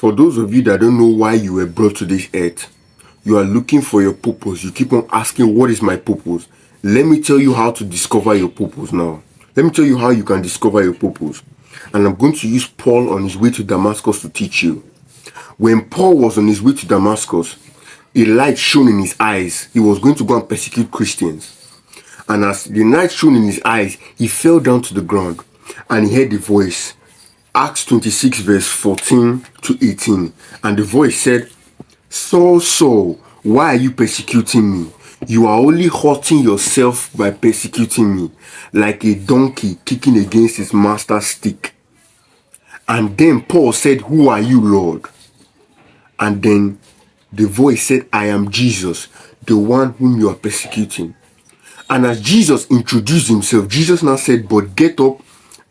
For those of you that don't know why you were brought to this earth, you are looking for your purpose. You keep on asking, what is my purpose? Let me tell you how to discover your purpose now. Let me tell you how you can discover your purpose. And I'm going to use Paul on his way to Damascus to teach you. When Paul was on his way to Damascus, a light shone in his eyes. He was going to go and persecute Christians. And as the light shone in his eyes, he fell down to the ground and he heard the voice. Acts 26 verse 14 to 18. And the voice said, Saul, Saul, why are you persecuting me? You are only hurting yourself by persecuting me, like a donkey kicking against his master's stick. And then Paul said, who are you, Lord? And then the voice said, I am Jesus, the one whom you are persecuting. And as Jesus introduced himself, Jesus now said, but get up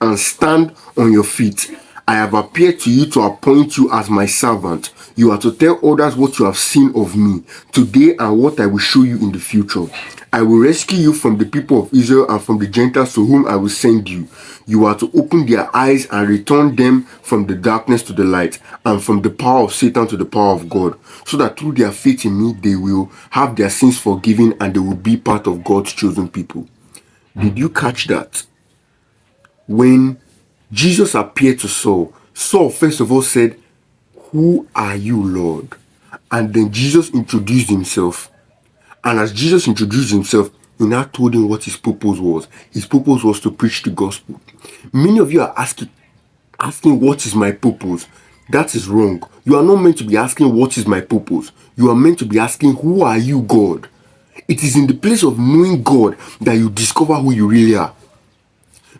and stand on your feet. I have appeared to you to appoint you as my servant. You are to tell others what you have seen of me today and what I will show you in the future. I will rescue you from the people of Israel and from the Gentiles to whom I will send you. You are to open their eyes and return them from the darkness to the light and from the power of Satan to the power of God, so that through their faith in me, they will have their sins forgiven and they will be part of God's chosen people. Did you catch that? When Jesus appeared to Saul, Saul first of all said, who are you, Lord? And then Jesus introduced himself. And as Jesus introduced himself, he now told him what his purpose was. His purpose was to preach the gospel. Many of you are asking what is my purpose? That is wrong. You are not meant to be asking what is my purpose. You are meant to be asking, who are you, God? It is in the place of knowing God that you discover who you really are.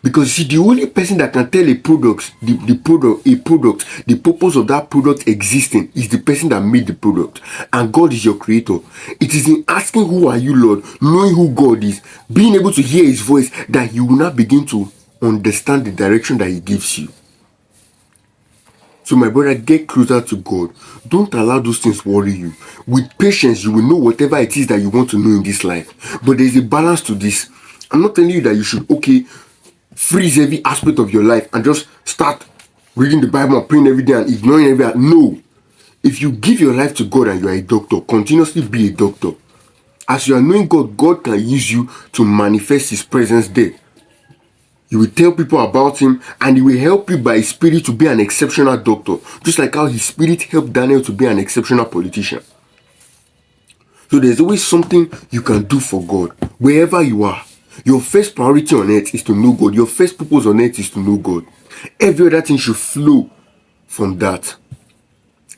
Because see, the only person that can tell a product, the purpose of that product existing is the person that made the product. And God is your creator. It is in asking who are you, Lord, knowing who God is, being able to hear his voice, that you will not begin to understand the direction that he gives you. So my brother, get closer to God. Don't allow those things worry you. With patience, you will know whatever it is that you want to know in this life. But there is a balance to this. I'm not telling you that you should, freeze every aspect of your life and just start reading the Bible and praying every day and ignoring everything. No. If you give your life to God and you are a doctor, continuously be a doctor. As you are knowing God, God can use you to manifest his presence there. You will tell people about him and he will help you by his spirit to be an exceptional doctor. Just like how his spirit helped Daniel to be an exceptional politician. So there's always something you can do for God, wherever you are. Your first priority on earth is to know God. Your first purpose on earth is to know God. Every other thing should flow from that.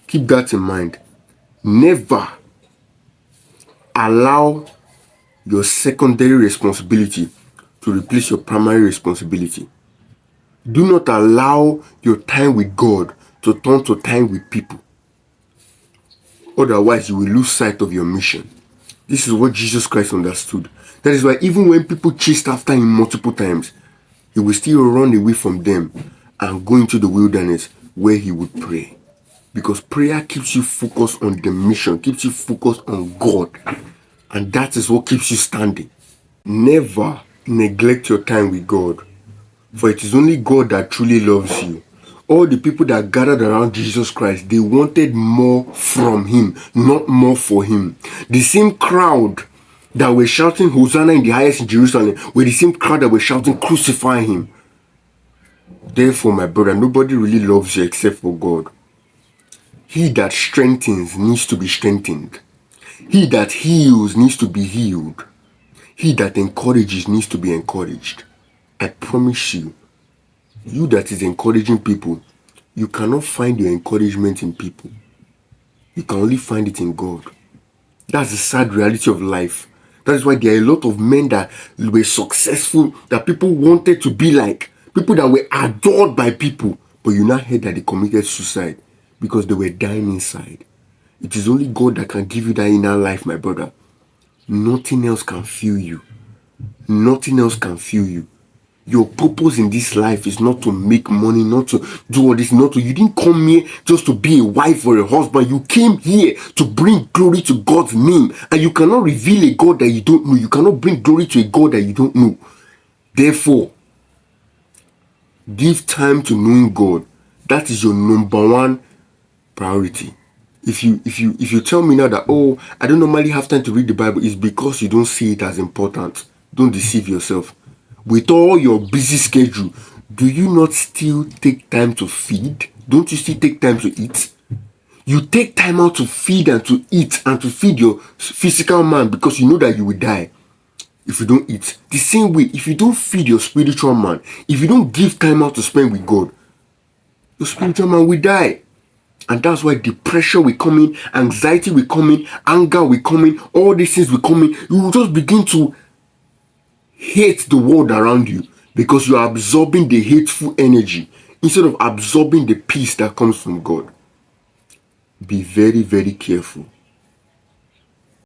Keep that in mind. Never allow your secondary responsibility to replace your primary responsibility. Do not allow your time with God to turn to time with people. Otherwise, you will lose sight of your mission. This is what Jesus Christ understood. That is why even when people chased after him multiple times, he would still run away from them and go into the wilderness where he would pray. Because prayer keeps you focused on the mission, keeps you focused on God. And that is what keeps you standing. Never neglect your time with God. For it is only God that truly loves you. All the people that gathered around Jesus Christ, they wanted more from him, not more for him. The same crowd that were shouting Hosanna in the highest in Jerusalem were the same crowd that were shouting crucify him. Therefore, my brother, nobody really loves you except for God. He that strengthens needs to be strengthened. He that heals needs to be healed. He that encourages needs to be encouraged. I promise you, you that is encouraging people, you cannot find your encouragement in people. You can only find it in God. That's the sad reality of life. That is why there are a lot of men that were successful, that people wanted to be like, people that were adored by people, but you now heard that they committed suicide because they were dying inside. It is only God that can give you that inner life, my brother. Nothing else can fill you. Nothing else can fill you. Your purpose in this life is not to make money, not to do all this, you didn't come here just to be a wife or a husband. You came here to bring glory to God's name. And you cannot reveal a God that you don't know. You cannot bring glory to a God that you don't know. Therefore, give time to knowing God. That is your number one priority. If you tell me now that, oh, I don't normally have time to read the Bible, it's because you don't see it as important. Don't deceive yourself. With all your busy schedule, do you not still take time to feed? Don't you still take time to eat? You take time out to feed and to eat and to feed your physical man because you know that you will die if you don't eat. The same way, if you don't feed your spiritual man, if you don't give time out to spend with God, your spiritual man will die. And that's why depression will come in, anxiety will come in, anger will come in, all these things will come in. You will just begin to hate the world around you because you are absorbing the hateful energy instead of absorbing the peace that comes from God. Be very, very careful.